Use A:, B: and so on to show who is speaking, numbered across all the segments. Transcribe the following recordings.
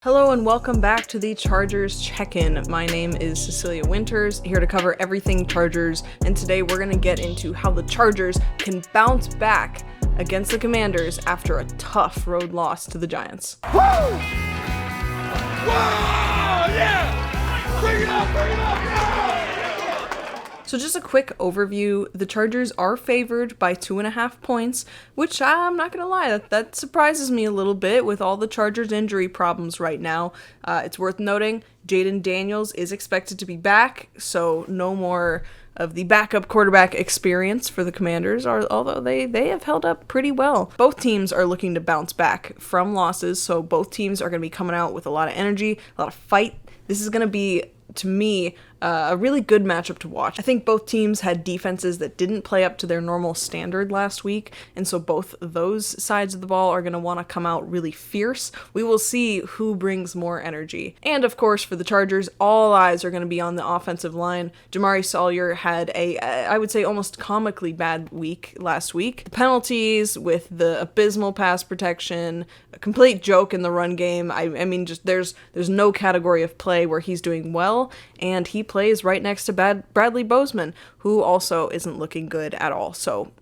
A: Hello and welcome back to the Chargers Check-In. My name is Cecilia Winters, here to cover everything Chargers, and today we're going to get into how the Chargers can bounce back against the Commanders after a tough road loss to the Giants.
B: Woo! Wow! Yeah! Bring it up! Bring it up!
A: So just a quick overview, the Chargers are favored by 2.5 points, which I'm not going to lie, that surprises me a little bit with all the Chargers injury problems right now. It's worth noting, Jayden Daniels is expected to be back, so no more of the backup quarterback experience for the Commanders, although they have held up pretty well. Both teams are looking to bounce back from losses, so both teams are going to be coming out with a lot of energy, a lot of fight. This is going to be, to me, a really good matchup to watch. I think both teams had defenses that didn't play up to their normal standard last week, and so both those sides of the ball are going to want to come out really fierce. We will see who brings more energy. And of course, for the Chargers, all eyes are going to be on the offensive line. Jamaree Salyer had I would say, almost comically bad week last week. The penalties with the abysmal pass protection, a complete joke in the run game. I mean, just there's no category of play where he's doing well, and he plays right next to Bradley Bozeman, who also isn't looking good at all. So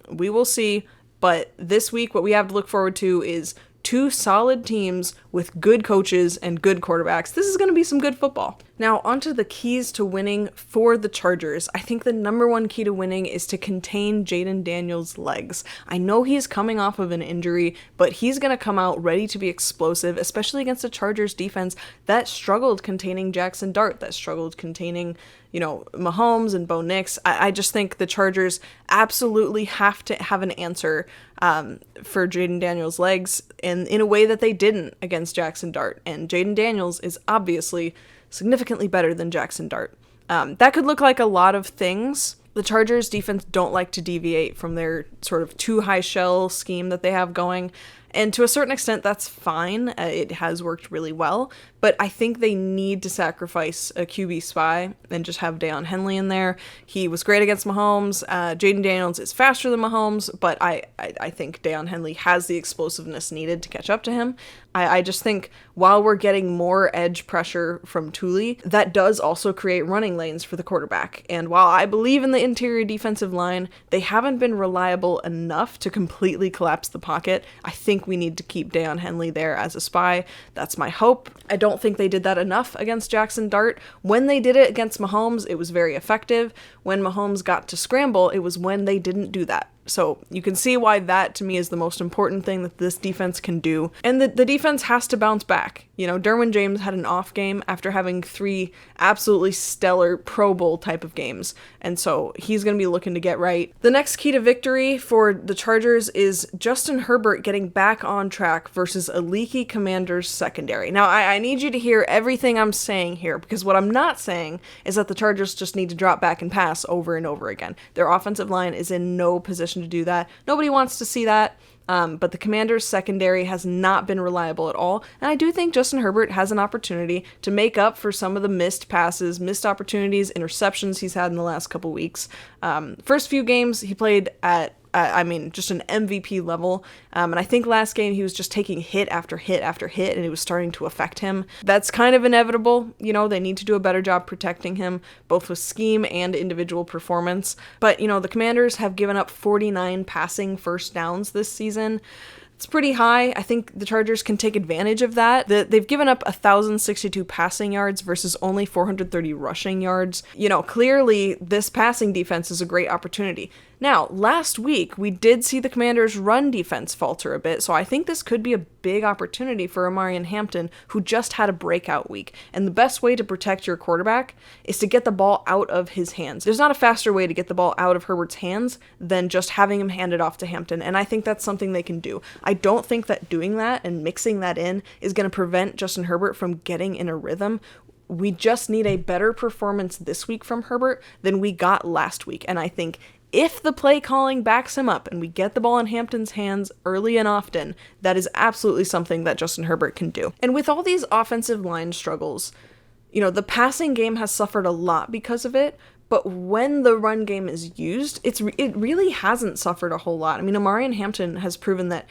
A: we will see. But this week, what we have to look forward to is two solid teams with good coaches and good quarterbacks. This is going to be some good football. Now, onto the keys to winning for the Chargers. I think the number one key to winning is to contain Jayden Daniels' legs. I know he's coming off of an injury, but he's going to come out ready to be explosive, especially against a Chargers defense that struggled containing Jackson Dart, that struggled containing, Mahomes and Bo Nix. I just think the Chargers absolutely have to have an answer for Jayden Daniels' legs, and in a way that they didn't against Jackson Dart. And Jayden Daniels is obviously significantly better than Jackson Dart. That could look like a lot of things. The Chargers defense don't like to deviate from their sort of too high shell scheme that they have going. And to a certain extent, that's fine. It has worked really well. But I think they need to sacrifice a QB spy and just have Daiyan Henley in there. He was great against Mahomes. Jayden Daniels is faster than Mahomes, but I think Daiyan Henley has the explosiveness needed to catch up to him. I just think while we're getting more edge pressure from Tuli, that does also create running lanes for the quarterback. And while I believe in the interior defensive line, they haven't been reliable enough to completely collapse the pocket. I think we need to keep Daiyan Henley there as a spy. That's my hope. I don't think they did that enough against Jackson Dart. When they did it against Mahomes, it was very effective. When Mahomes got to scramble, it was when they didn't do that. So you can see why that, to me, is the most important thing that this defense can do. And the defense has to bounce back. Derwin James had an off game after having 3 absolutely stellar Pro Bowl type of games. And so he's going to be looking to get right. The next key to victory for the Chargers is Justin Herbert getting back on track versus a leaky Commanders secondary. Now, I need you to hear everything I'm saying here, because what I'm not saying is that the Chargers just need to drop back and pass over and over again. Their offensive line is in no position to do that. Nobody wants to see that. But the Commanders' secondary has not been reliable at all, and I do think Justin Herbert has an opportunity to make up for some of the missed passes, missed opportunities, interceptions he's had in the last couple weeks. First few games, he played at just an MVP level. And I think last game he was just taking hit after hit after hit, and it was starting to affect him. That's kind of inevitable. They need to do a better job protecting him, both with scheme and individual performance. But, the Commanders have given up 49 passing first downs this season. It's pretty high. I think the Chargers can take advantage of that. They've given up 1,062 passing yards versus only 430 rushing yards. Clearly this passing defense is a great opportunity. Now, last week, we did see the Commanders' run defense falter a bit, so I think this could be a big opportunity for Omarion Hampton, who just had a breakout week. And the best way to protect your quarterback is to get the ball out of his hands. There's not a faster way to get the ball out of Herbert's hands than just having him hand it off to Hampton, and I think that's something they can do. I don't think that doing that and mixing that in is going to prevent Justin Herbert from getting in a rhythm. We just need a better performance this week from Herbert than we got last week, and I think if the play calling backs him up and we get the ball in Hampton's hands early and often, that is absolutely something that Justin Herbert can do. And with all these offensive line struggles, the passing game has suffered a lot because of it, But when the run game is used, it really hasn't suffered a whole lot. I mean, Omarion Hampton has proven that,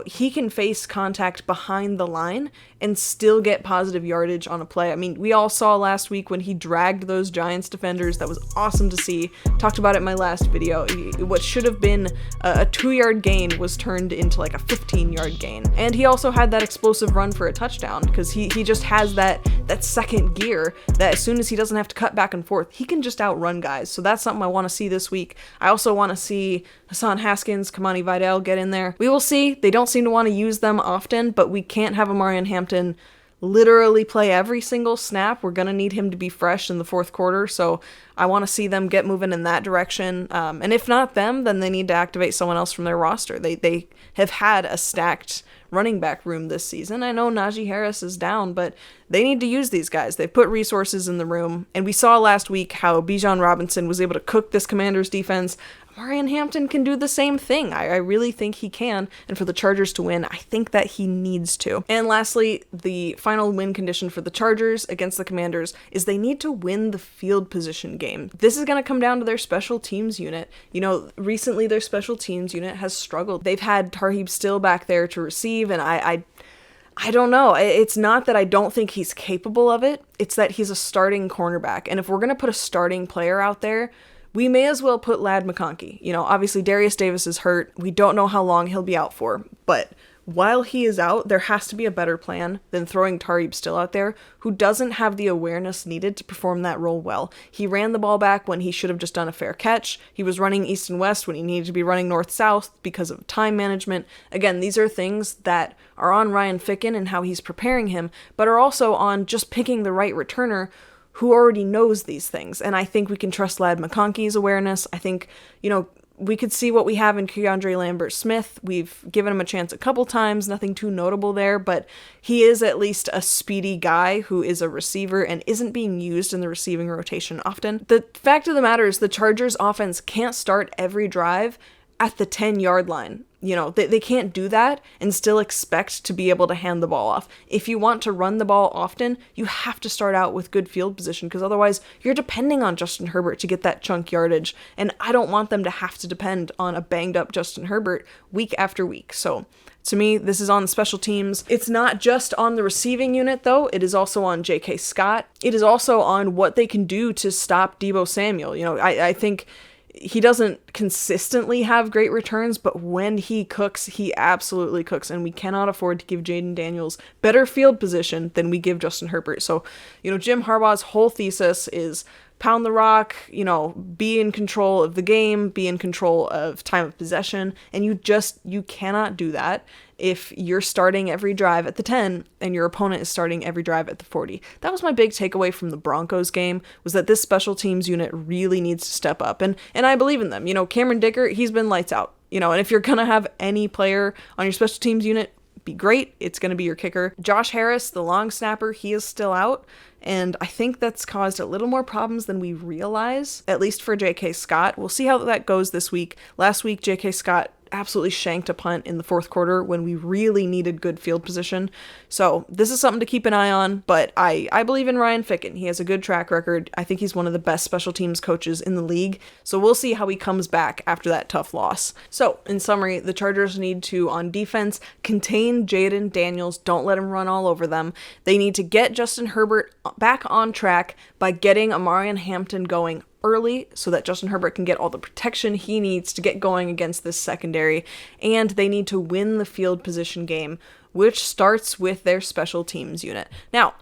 A: he can face contact behind the line and still get positive yardage on a play. I mean, we all saw last week when he dragged those Giants defenders. That was awesome to see. Talked about it in my last video. What should have been a 2-yard gain was turned into like a 15-yard gain. And he also had that explosive run for a touchdown because he just has that second gear that as soon as he doesn't have to cut back and forth, he can just outrun guys. So that's something I want to see this week. I also want to see Hassan Haskins, Kamani Vidal get in there. We will see. They don't seem to want to use them often, but we can't have Omarion Hampton literally play every single snap. We're going to need him to be fresh in the fourth quarter, so I want to see them get moving in that direction. And if not them, then they need to activate someone else from their roster. They have had a stacked running back room this season. I know Najee Harris is down, but they need to use these guys. They've put resources in the room, and we saw last week how Bijan Robinson was able to cook this Commanders defense. Omarion Hampton can do the same thing. I really think he can, and for the Chargers to win, I think that he needs to. And lastly, the final win condition for the Chargers against the Commanders is they need to win the field position game. This is going to come down to their special teams unit. You know, recently their special teams unit has struggled. They've had Tarheeb Still back there to receive, and I don't know. It's not that I don't think he's capable of it. It's that he's a starting cornerback. And if we're going to put a starting player out there, we may as well put Ladd McConkey. You know, obviously Darius Davis is hurt. We don't know how long he'll be out for. But while he is out, there has to be a better plan than throwing Tarheeb Still out there, who doesn't have the awareness needed to perform that role well. He ran the ball back when he should have just done a fair catch. He was running east and west when he needed to be running north-south because of time management. Again, these are things that are on Ryan Ficken and how he's preparing him, but are also on just picking the right returner who already knows these things. And I think we can trust Ladd McConkey's awareness. I think, you know, we could see what we have in Keandre Lambert-Smith. We've given him a chance a couple times, nothing too notable there, but he is at least a speedy guy who is a receiver and isn't being used in the receiving rotation often. The fact of the matter is the Chargers offense can't start every drive at the 10-yard line. You know, they can't do that and still expect to be able to hand the ball off. If you want to run the ball often, you have to start out with good field position, because otherwise you're depending on Justin Herbert to get that chunk yardage, and I don't want them to have to depend on a banged up Justin Herbert week after week. So to me, this is on the special teams. It's not just on the receiving unit, though. It is also on J.K. Scott. It is also on what they can do to stop Deebo Samuel. You know, I think he doesn't consistently have great returns, but when he cooks, he absolutely cooks, and we cannot afford to give Jaden Daniels better field position than we give Justin Herbert. So, you know, Jim Harbaugh's whole thesis is pound the rock, you know, be in control of the game, be in control of time of possession, and you cannot do that if you're starting every drive at the 10 and your opponent is starting every drive at the 40. That was my big takeaway from the Broncos game, was that this special teams unit really needs to step up, and I believe in them. You know, Cameron Dicker, he's been lights out, you know, and if you're gonna have any player on your special teams unit be great, it's going to be your kicker. Josh Harris, the long snapper, he is still out, and I think that's caused a little more problems than we realize, at least for J.K. Scott. We'll see how that goes this week. Last week, J.K. Scott absolutely shanked a punt in the fourth quarter when we really needed good field position. So this is something to keep an eye on, but I believe in Ryan Ficken. He has a good track record. I think he's one of the best special teams coaches in the league. So we'll see how he comes back after that tough loss. So in summary, the Chargers need to, on defense, contain Jaden Daniels. Don't let him run all over them. They need to get Justin Herbert back on track by getting Omarion Hampton going early so that Justin Herbert can get all the protection he needs to get going against this secondary, and they need to win the field position game, which starts with their special teams unit. Now,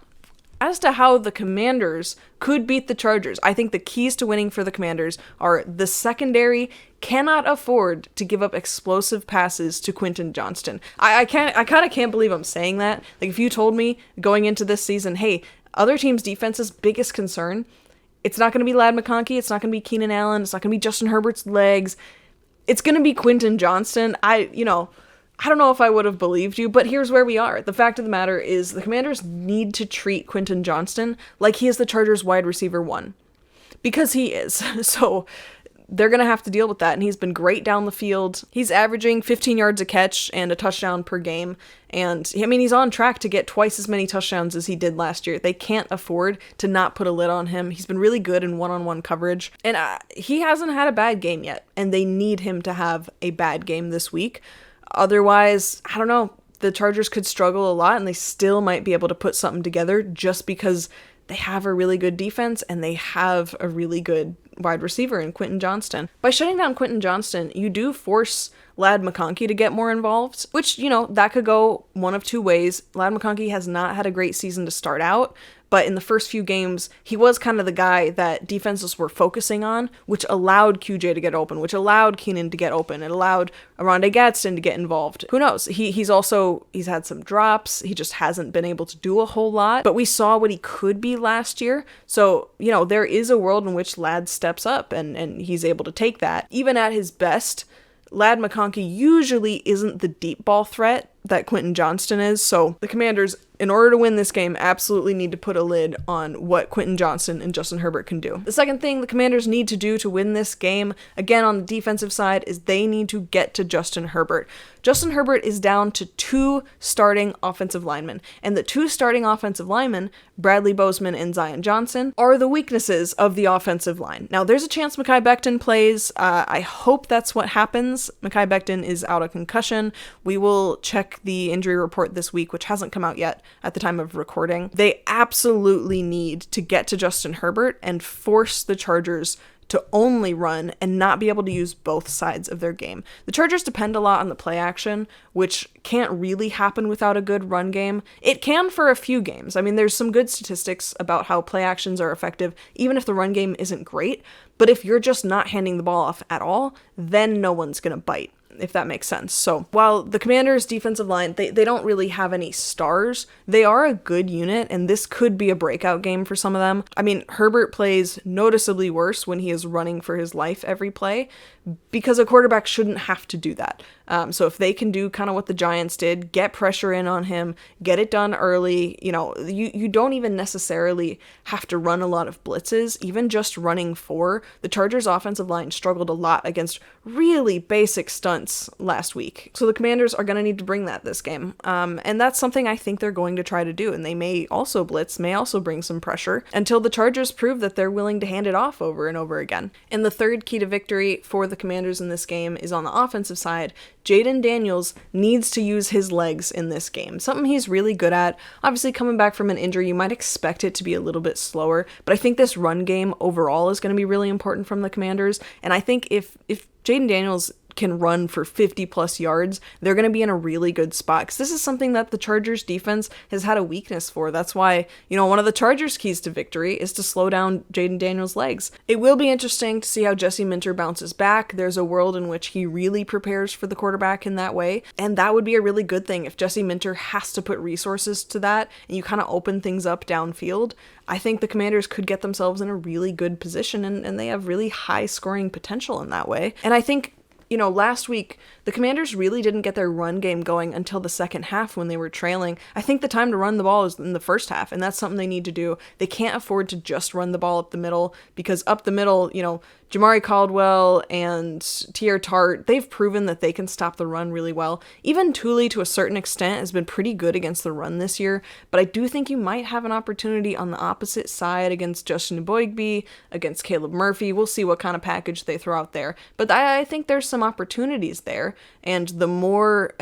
A: as to how the Commanders could beat the Chargers, I think the keys to winning for the Commanders are the secondary cannot afford to give up explosive passes to Quentin Johnston. I kind of can't believe I'm saying that. Like, if you told me going into this season, hey, other teams' defense's biggest concern, it's not going to be Ladd McConkey, it's not going to be Keenan Allen, it's not going to be Justin Herbert's legs, it's going to be Quentin Johnston. I don't know if I would have believed you, but here's where we are. The fact of the matter is the Commanders need to treat Quentin Johnston like he is the Chargers wide receiver 1. Because he is. So they're going to have to deal with that, and he's been great down the field. He's averaging 15 yards a catch and a touchdown per game, and I mean, he's on track to get twice as many touchdowns as he did last year. They can't afford to not put a lid on him. He's been really good in one-on-one coverage, and he hasn't had a bad game yet, and they need him to have a bad game this week. Otherwise, I don't know, the Chargers could struggle a lot and they still might be able to put something together just because they have a really good defense and they have a really good wide receiver in Quentin Johnston. By shutting down Quentin Johnston, you do force Ladd McConkey to get more involved, which, that could go one of two ways. Ladd McConkey has not had a great season to start out, but in the first few games, he was kind of the guy that defenses were focusing on, which allowed QJ to get open, which allowed Keenan to get open. It allowed Oronde Gadsden to get involved. Who knows? He's had some drops. He just hasn't been able to do a whole lot, but we saw what he could be last year. So, there is a world in which Ladd steps up and he's able to take that. Even at his best, Ladd McConkey usually isn't the deep ball threat that Quentin Johnston is, so the Commanders, in order to win this game, absolutely need to put a lid on what Quentin Johnston and Justin Herbert can do. The second thing the Commanders need to do to win this game, again on the defensive side, is they need to get to Justin Herbert. Justin Herbert is down to 2 starting offensive linemen, and the 2 starting offensive linemen, Bradley Bozeman and Zion Johnson, are the weaknesses of the offensive line. Now, there's a chance Mekhi Becton plays. I hope that's what happens. Mekhi Becton is out of concussion. We will check the injury report this week, which hasn't come out yet at the time of recording. They absolutely need to get to Justin Herbert and force the Chargers to only run and not be able to use both sides of their game. The Chargers depend a lot on the play action, which can't really happen without a good run game. It can for a few games. I mean, there's some good statistics about how play actions are effective, even if the run game isn't great. But if you're just not handing the ball off at all, then no one's going to bite, if that makes sense. So while the Commanders' defensive line, they don't really have any stars, they are a good unit, and this could be a breakout game for some of them. I mean, Herbert plays noticeably worse when he is running for his life every play, because a quarterback shouldn't have to do that. So if they can do kind of what the Giants did, get pressure in on him, get it done early, you don't even necessarily have to run a lot of blitzes, even just running 4. The Chargers' offensive line struggled a lot against really basic stunts last week. So the Commanders are going to need to bring that this game. And that's something I think they're going to try to do. And they may also blitz, may also bring some pressure until the Chargers prove that they're willing to hand it off over and over again. And the third key to victory for the Commanders in this game is on the offensive side. Jayden Daniels needs to use his legs in this game, something he's really good at. Obviously, coming back from an injury, you might expect it to be a little bit slower, but I think this run game overall is going to be really important from the Commanders, and I think if Jayden Daniels can run for 50 plus yards, they're going to be in a really good spot, because this is something that the Chargers defense has had a weakness for. That's why, one of the Chargers' keys to victory is to slow down Jayden Daniels' legs. It will be interesting to see how Jesse Minter bounces back. There's a world in which he really prepares for the quarterback in that way, and that would be a really good thing if Jesse Minter has to put resources to that and you kind of open things up downfield. I think the Commanders could get themselves in a really good position, and they have really high scoring potential in that way. And I think last week, the Commanders really didn't get their run game going until the second half when they were trailing. I think the time to run the ball is in the first half, and that's something they need to do. They can't afford to just run the ball up the middle, because up the middle, Jamari Caldwell and Tier Tart, they've proven that they can stop the run really well. Even Thule, to a certain extent, has been pretty good against the run this year, but I do think you might have an opportunity on the opposite side against Justin Boygby, against Caleb Murphy. We'll see what kind of package they throw out there, but I think there's some opportunities there, and the more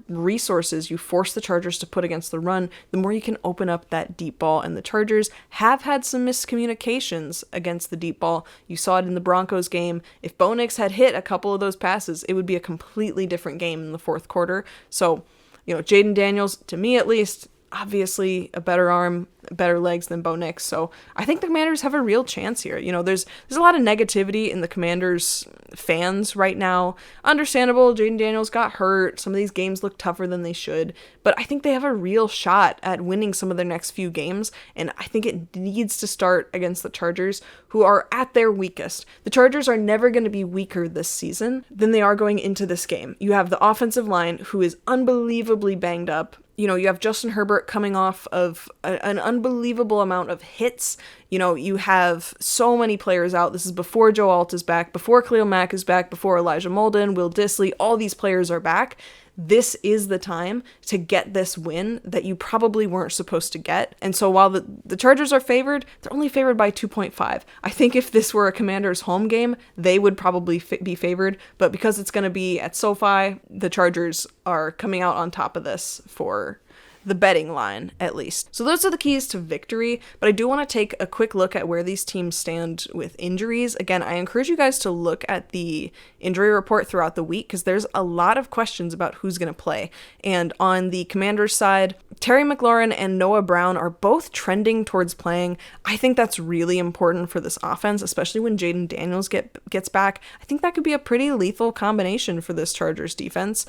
A: resources you force the Chargers to put against the run, the more you can open up that deep ball, and the Chargers have had some miscommunications against the deep ball. You saw it in the Broncos game. If Bo Nix had hit a couple of those passes, it would be a completely different game in the fourth quarter. So, Jayden Daniels, to me at least, obviously a better arm, better legs than Bo Nix. So I think the Commanders have a real chance here. There's a lot of negativity in the Commanders fans right now. Understandable, Jayden Daniels got hurt. Some of these games look tougher than they should, but I think they have a real shot at winning some of their next few games, and I think it needs to start against the Chargers, who are at their weakest. The Chargers are never going to be weaker this season than they are going into this game. You have the offensive line, who is unbelievably banged up. You have Justin Herbert coming off of an unbelievable amount of hits. You have so many players out. This is before Joe Alt is back, before Khalil Mack is back, before Elijah Molden, Will Dissly, all these players are back. this is the time to get this win that you probably weren't supposed to get. And so while the Chargers are favored, they're only favored by 2.5. I think if this were a Commanders home game, they would probably be favored. But because it's going to be at SoFi, the Chargers are coming out on top of this for the betting line, at least. So those are the keys to victory, but I do want to take a quick look at where these teams stand with injuries. Again, I encourage you guys to look at the injury report throughout the week because there's a lot of questions about who's going to play. And on the Commanders side, Terry McLaurin and Noah Brown are both trending towards playing. I think that's really important for this offense, especially when Jaden Daniels gets back. I think that could be a pretty lethal combination for this Chargers defense.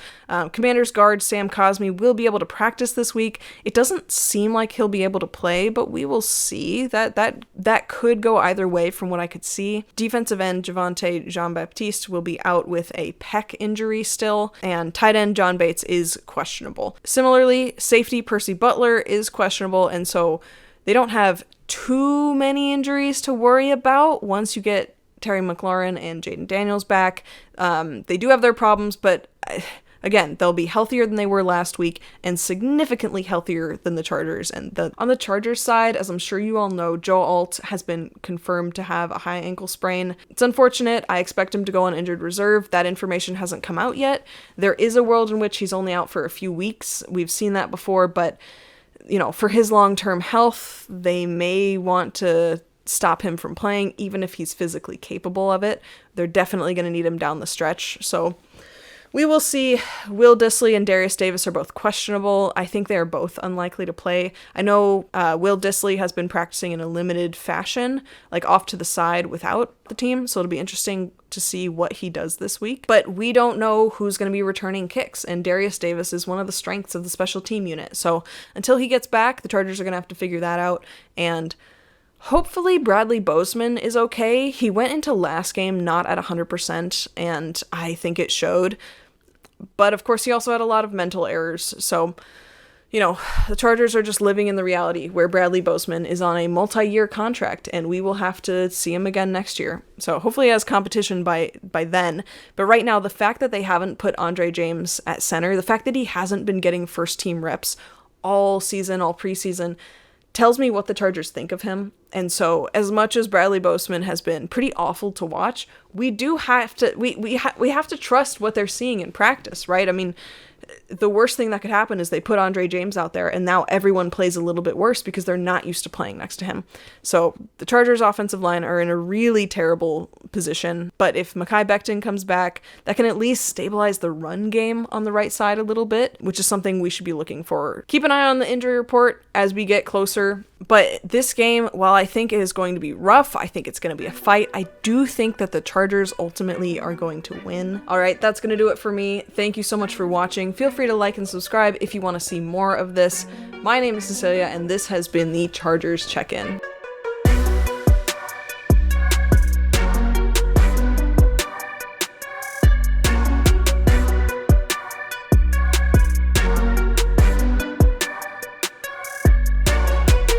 A: Commanders guard Sam Cosmi will be able to practice this week. It doesn't seem like he'll be able to play, but we will see. That could go either way from what I could see. Defensive end Javonte Jean-Baptiste will be out with a pec injury still, and tight end John Bates is questionable. Similarly, safety Percy Butler is questionable, and so they don't have too many injuries to worry about once you get Terry McLaurin and Jaden Daniels back. They do have their problems, but again, they'll be healthier than they were last week and significantly healthier than the Chargers. And on the Chargers side, as I'm sure you all know, Joe Alt has been confirmed to have a high ankle sprain. It's unfortunate. I expect him to go on injured reserve. That information hasn't come out yet. There is a world in which he's only out for a few weeks. We've seen that before, but for his long-term health, they may want to stop him from playing, even if he's physically capable of it. They're definitely going to need him down the stretch. So we will see. Will Dissly and Darius Davis are both questionable. I think they are both unlikely to play. I know Will Dissly has been practicing in a limited fashion, like off to the side without the team, so it'll be interesting to see what he does this week. But we don't know who's going to be returning kicks, and Darius Davis is one of the strengths of the special team unit. So until he gets back, the Chargers are going to have to figure that out, and hopefully Bradley Bozeman is okay. He went into last game not at 100%, and I think it showed. But of course, he also had a lot of mental errors. So, the Chargers are just living in the reality where Bradley Bozeman is on a multi-year contract and we will have to see him again next year. So hopefully he has competition by then. But right now, the fact that they haven't put Andre James at center, the fact that he hasn't been getting first team reps all season, all preseason, tells me what the Chargers think of him. And so as much as Bradley Bozeman has been pretty awful to watch, we do have to we have to trust what they're seeing in practice, right? I mean, the worst thing that could happen is they put Andre James out there and now everyone plays a little bit worse because they're not used to playing next to him. So the Chargers offensive line are in a really terrible position, but if Mekhi Becton comes back, that can at least stabilize the run game on the right side a little bit, which is something we should be looking for. Keep an eye on the injury report as we get closer, but this game, while I think it is going to be rough, I think it's going to be a fight, I do think that the Chargers ultimately are going to win. All right, that's going to do it for me. Thank you so much for watching. Feel free to like and subscribe if you want to see more of this. My name is Cecilia, and this has been the Chargers Check-In.